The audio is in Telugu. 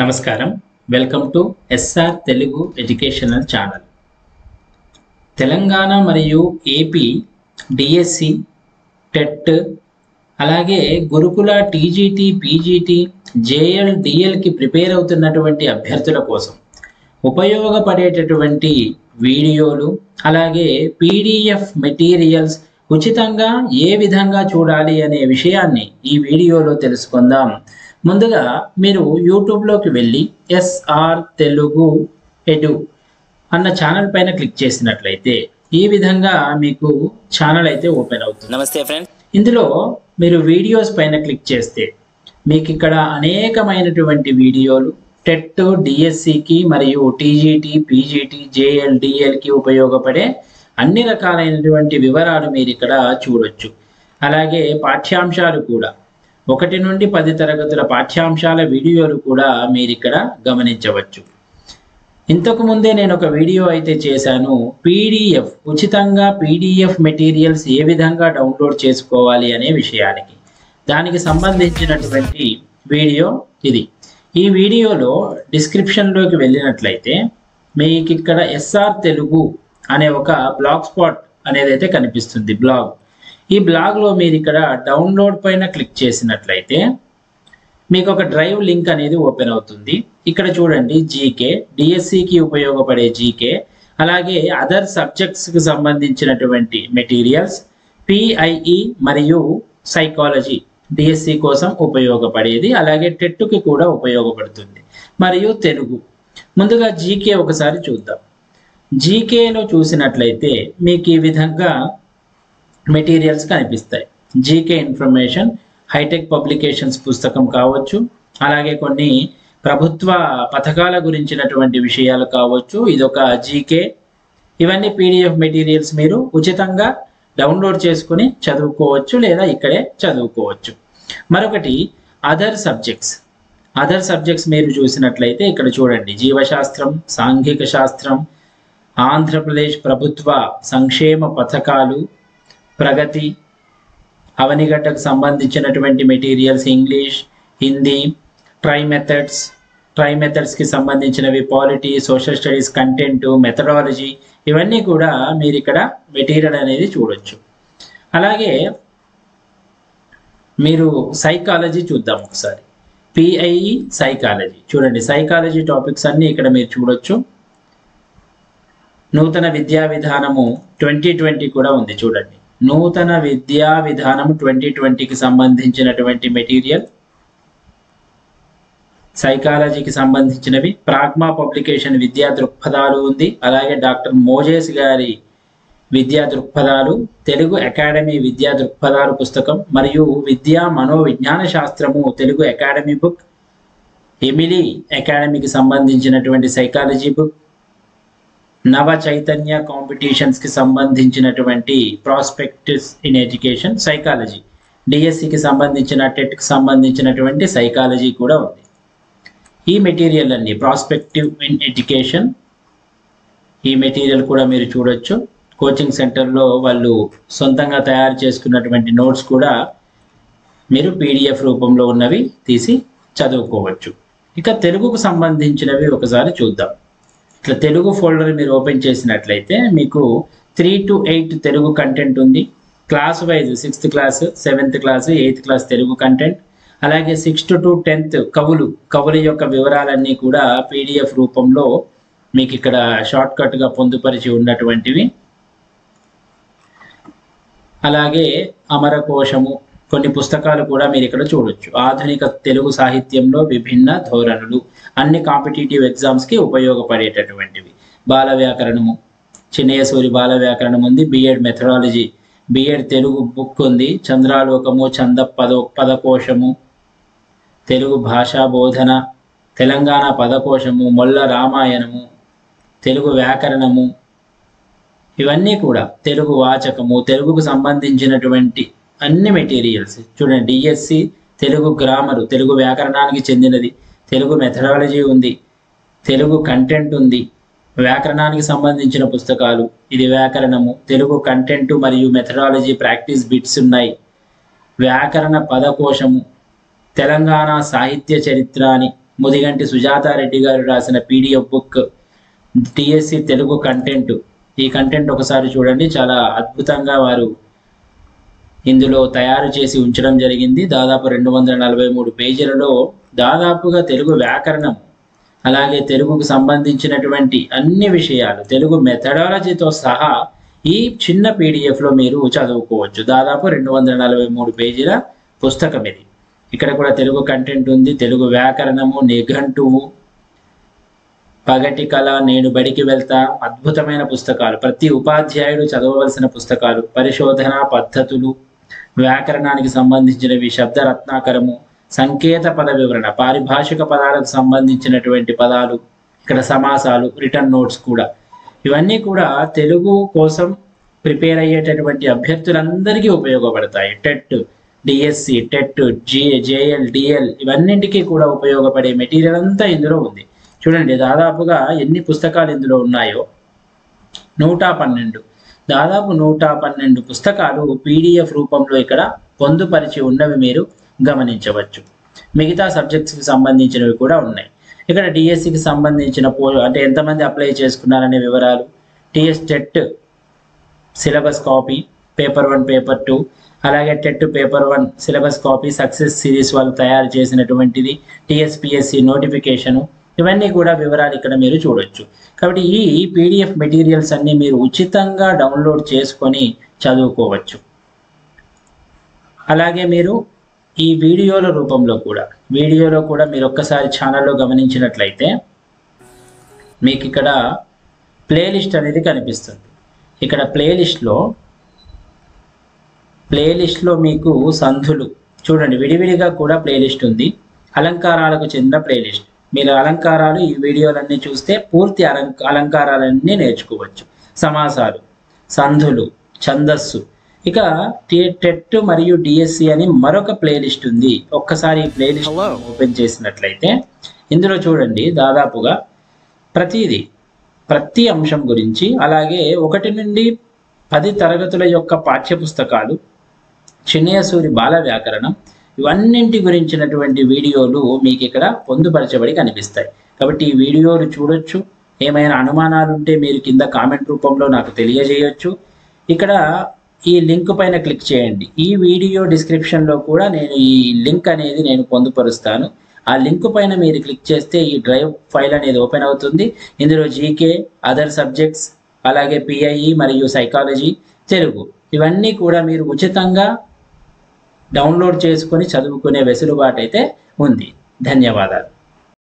నమస్కారం welcome to SR Telugu educational channel. Telangana మరియు ఏపీ డిఎస్సి టెట్ అలాగే గురుకుల టీజీటీ పీజీటీ జేఎల్ డిఎల్కి ప్రిపేర్ అవుతున్నటువంటి అభ్యర్థుల కోసం ఉపయోగపడేటటువంటి వీడియోలు అలాగే పీడిఎఫ్ మెటీరియల్స్ ఉచితంగా ఏ విధంగా చూడాలి అనే విషయాన్ని ఈ వీడియోలో తెలుసుకుందాం. ముందుగా మీరు యూట్యూబ్లోకి వెళ్ళి ఎస్ఆర్ తెలుగు ఎడు అన్న ఛానల్ పైన క్లిక్ చేసినట్లయితే ఈ విధంగా మీకు ఛానల్ అయితే ఓపెన్ అవుతుంది. నమస్తే ఫ్రెండ్స్. ఇందులో మీరు వీడియోస్ పైన క్లిక్ చేస్తే మీకు ఇక్కడ అనేకమైనటువంటి వీడియోలు టెట్ డిఎస్సికి మరియు టీజీటీ పీజీటీ జేఎల్ డిఎల్కి ఉపయోగపడే అన్ని రకాలైనటువంటి వివరాలు మీరు ఇక్కడ చూడొచ్చు. అలాగే పాఠ్యాంశాలు కూడా 1 నుండి 10 తరగతుల పాఠ్యాంశాల వీడియోలు కూడా మీరు ఇక్కడ గమనించవచ్చు. ఇంతకు ముందే నేను ఒక వీడియో అయితే చేశాను, పీడిఎఫ్ ఉచితంగా పీడిఎఫ్ మెటీరియల్స్ ఏ విధంగా డౌన్లోడ్ చేసుకోవాలి అనే విషయానికి. దానికి సంబంధించినటువంటి వీడియో ఇది. ఈ వీడియోలో డిస్క్రిప్షన్లోకి వెళ్ళినట్లయితే మీకు ఇక్కడ ఎస్ఆర్ తెలుగు అనే ఒక బ్లాగ్ స్పాట్ అనేది అయితే కనిపిస్తుంది, బ్లాగ్. ఈ బ్లాగ్లో మీరు ఇక్కడ డౌన్లోడ్ పైన క్లిక్ చేసినట్లయితే మీకు ఒక డ్రైవ్ లింక్ అనేది ఓపెన్ అవుతుంది. ఇక్కడ చూడండి, జీకే డిఎస్సికి ఉపయోగపడే జీకే అలాగే అదర్ సబ్జెక్ట్స్కి సంబంధించినటువంటి మెటీరియల్స్, పిఐఈ మరియు సైకాలజీ డిఎస్సి కోసం ఉపయోగపడేది అలాగే టెట్కి కూడా ఉపయోగపడుతుంది మరియు తెలుగు. ముందుగా జీకే ఒకసారి చూద్దాం. జీకేలో చూసినట్లయితే మీకు ఈ విధంగా మెటీరియల్స్ కనిపిస్తాయి. జీకే ఇన్ఫర్మేషన్ హైటెక్ పబ్లికేషన్స్ పుస్తకం కావచ్చు, అలాగే కొన్ని ప్రభుత్వ పథకాల గురించినటువంటి విషయాలు కావచ్చు, ఇదొక జీకే. ఇవన్నీ పీడిఎఫ్ మెటీరియల్స్ మీరు ఉచితంగా డౌన్లోడ్ చేసుకుని చదువుకోవచ్చు లేదా ఇక్కడే చదువుకోవచ్చు. మరొకటి అదర్ సబ్జెక్ట్స్ మీరు చూసినట్లయితే ఇక్కడ చూడండి, జీవశాస్త్రం, సాంఘిక శాస్త్రం, ఆంధ్రప్రదేశ్ ప్రభుత్వ సంక్షేమ పథకాలు, ప్రగతి, అవనిగట్టకు సంబంధించినటువంటి మెటీరియల్స్, ఇంగ్లీష్, హిందీ, ట్రై మెథడ్స్కి సంబంధించినవి, polity, social studies content, methodology, ఇవన్నీ కూడా మీరు ఇక్కడ మెటీరియల్ అనేది చూడొచ్చు. అలాగే మీరు సైకాలజీ చూద్దాం ఒకసారి. పిఐఈ సైకాలజీ చూడండి, సైకాలజీ టాపిక్స్ అన్నీ ఇక్కడ మీరు చూడొచ్చు. నూతన విద్యా విధానము 2020 కూడా ఉంది చూడండి. నూతన విద్యా విధానం 2020కి సంబంధించినటువంటి మెటీరియల్ సైకాలజీకి సంబంధించినవి. ప్రాగ్మా పబ్లికేషన్ విద్యా దృక్పథాలు ఉంది. అలాగే డాక్టర్ మోజేస్ గారి విద్యా దృక్పథాలు, తెలుగు అకాడమీ విద్యా దృక్పథాలు పుస్తకం మరియు విద్యా మనోవిజ్ఞాన శాస్త్రము తెలుగు అకాడమీ బుక్, ఎమిలీ అకాడమీకి సంబంధించినటువంటి సైకాలజీ బుక్, నవ చైతన్య కాంపిటీషన్స్కి సంబంధించినటువంటి ప్రాస్పెక్టివ్స్ ఇన్ ఎడ్యుకేషన్ సైకాలజీ, డిఎస్సికి సంబంధించిన టెట్కి సంబంధించినటువంటి సైకాలజీ కూడా ఉంది. ఈ మెటీరియల్ అన్ని ప్రాస్పెక్టివ్ ఇన్ ఎడ్యుకేషన్, ఈ మెటీరియల్ కూడా మీరు చూడొచ్చు. కోచింగ్ సెంటర్లో వాళ్ళు సొంతంగా తయారు చేసుకున్నటువంటి నోట్స్ కూడా మీరు పీడిఎఫ్ రూపంలో ఉన్నవి తీసి చదువుకోవచ్చు. ఇక తెలుగుకు సంబంధించినవి ఒకసారి చూద్దాం. ఇట్లా తెలుగు ఫోల్డర్ మీరు ఓపెన్ చేసినట్లయితే మీకు 3 to 8 తెలుగు కంటెంట్ ఉంది. Class wise 6th class, 7th class, 8th class Telugu content, అలాగే 6th to 10th కవుల యొక్క వివరాలన్నీ కూడా పీడిఎఫ్ రూపంలో మీకు ఇక్కడ షార్ట్ కట్గా పొందుపరిచి ఉన్నటువంటివి. అలాగే అమరకోశము, కొన్ని పుస్తకాలు కూడా మీరు ఇక్కడ చూడొచ్చు. ఆధునిక తెలుగు సాహిత్యంలో విభిన్న ధోరణులు, అన్ని కాంపిటేటివ్ ఎగ్జామ్స్కి ఉపయోగపడేటటువంటివి. బాల వ్యాకరణము, చిన్నయసూరి బాల వ్యాకరణం ఉంది. BEd methodology, BEd Telugu book ఉంది. చంద్రాలోకము, పదకోశము, తెలుగు భాషా బోధన, తెలంగాణ పదకోశము, మొల్ల రామాయణము, తెలుగు వ్యాకరణము, ఇవన్నీ కూడా తెలుగు వాచకము, తెలుగుకు సంబంధించినటువంటి అన్ని మెటీరియల్స్ చూడండి. డిఎస్సి తెలుగు గ్రామరు, తెలుగు వ్యాకరణానికి చెందినది, తెలుగు మెథడాలజీ ఉంది, తెలుగు కంటెంట్ ఉంది, వ్యాకరణానికి సంబంధించిన పుస్తకాలు, ఇది వ్యాకరణము, తెలుగు కంటెంట్ మరియు మెథడాలజీ ప్రాక్టీస్ బిట్స్ ఉన్నాయి, వ్యాకరణ పదకోశము, తెలంగాణ సాహిత్య చరిత్ర అని ముదిగంటి సుజాతారెడ్డి గారు రాసిన PDF book DSC Telugu content. ఈ కంటెంట్ ఒకసారి చూడండి, చాలా అద్భుతంగా వారు ఇందులో తయారు చేసి ఉంచడం జరిగింది. దాదాపు 243 పేజీలలో దాదాపుగా తెలుగు వ్యాకరణం, అలాగే తెలుగుకు సంబంధించినటువంటి అన్ని విషయాలు, తెలుగు మెథడాలజీతో సహా ఈ చిన్న పీడిఎఫ్లో మీరు చదువుకోవచ్చు. దాదాపు 243 పేజీల పుస్తకం ఇది. ఇక్కడ కూడా తెలుగు కంటెంట్ ఉంది, తెలుగు వ్యాకరణము, నిఘంటువు, పగటి కళ, నేను బడికి వెళ్తా, అద్భుతమైన పుస్తకాలు, ప్రతి ఉపాధ్యాయుడు చదవవలసిన పుస్తకాలు, పరిశోధన పద్ధతులు, వ్యాకరణానికి సంబంధించినవి, శబ్ద రత్నాకరము, సంకేత పద వివరణ, పారిభాషిక పదాలకు సంబంధించినటువంటి పదాలు, ఇక్కడ సమాసాలు, రిటర్న్ నోట్స్ కూడా. ఇవన్నీ కూడా తెలుగు కోసం ప్రిపేర్ అయ్యేటటువంటి అభ్యర్థులందరికీ ఉపయోగపడతాయి. TET, DSC, TET, JL, DL ఇవన్నింటికీ కూడా ఉపయోగపడే మెటీరియల్ అంతా ఇందులో ఉంది. చూడండి దాదాపుగా ఎన్ని పుస్తకాలు ఇందులో ఉన్నాయో, 112, దాదాపు 112 పుస్తకాలు పీడిఎఫ్ రూపంలో ఇక్కడ పొందుపరిచి ఉన్నవి మీరు గమనించవచ్చు. మిగతా సబ్జెక్ట్స్కి సంబంధించినవి కూడా ఉన్నాయి. ఇక్కడ డిఎస్సికి సంబంధించిన అంటే ఎంతమంది అప్లై చేసుకున్నారనే వివరాలు, TS TET syllabus copy paper 1, paper 2, అలాగే TET paper 1 syllabus copy success series వాళ్ళు తయారు చేసినటువంటిది, టిఎస్పిఎస్సి నోటిఫికేషను, ఇవన్నీ కూడా వివరాలు ఇక్కడ మీరు చూడొచ్చు. కాబట్టి ఈ పీడిఎఫ్ మెటీరియల్స్ అన్నీ మీరు ఉచితంగా డౌన్లోడ్ చేసుకొని చదువుకోవచ్చు. అలాగే మీరు ఈ వీడియోల రూపంలో కూడా మీరు ఒక్కసారి ఛానల్లో గమనించినట్లయితే మీకు ఇక్కడ ప్లేలిస్ట్ అనేది కనిపిస్తుంది. ఇక్కడ ప్లేలిస్ట్లో మీకు సంధులు చూడండి, విడివిడిగా కూడా ప్లేలిస్ట్ ఉంది. అలంకారాలకు చెందిన ప్లేలిస్ట్. మీరు అలంకారాలు ఈ వీడియోలన్నీ చూస్తే పూర్తి అలంకారాలన్నీ నేర్చుకోవచ్చు. సమాసాలు, సంధులు, ఛందస్సు, ఇక టెట్ మరియు డిఎస్సి అని మరొక ప్లేలిస్ట్ ఉంది. ఒక్కసారి ఈ ప్లేలిస్ట్ ఓపెన్ చేసినట్లయితే ఇందులో చూడండి దాదాపుగా ప్రతి అంశం గురించి, అలాగే 1 నుండి 10 తరగతుల యొక్క పాఠ్యపుస్తకాలు, చిన్నయసూరి బాల వ్యాకరణం, ఇవన్నింటి గురించినటువంటి వీడియోలు మీకు ఇక్కడ పొందుపరచబడి కనిపిస్తాయి. కాబట్టి ఈ వీడియోలు చూడొచ్చు. ఏమైనా అనుమానాలు ఉంటే మీరు కింద కామెంట్ రూపంలో నాకు తెలియజేయొచ్చు. ఇక్కడ ఈ లింక్ పైన క్లిక్ చేయండి. ఈ వీడియో డిస్క్రిప్షన్లో కూడా నేను ఈ లింక్ అనేది నేను పొందుపరుస్తాను. ఆ లింక్ పైన మీరు క్లిక్ చేస్తే ఈ డ్రైవ్ ఫైల్ అనేది ఓపెన్ అవుతుంది. ఇందులో జీకే, అదర్ సబ్జెక్ట్స్, అలాగే పిఐఈ మరియు సైకాలజీ, తెలుగు ఇవన్నీ కూడా మీరు ఉచితంగా డౌన్లోడ్ చేసుకొని చదువుకునే వెసులుబాటు అయితే ఉంది. ధన్యవాదాలు.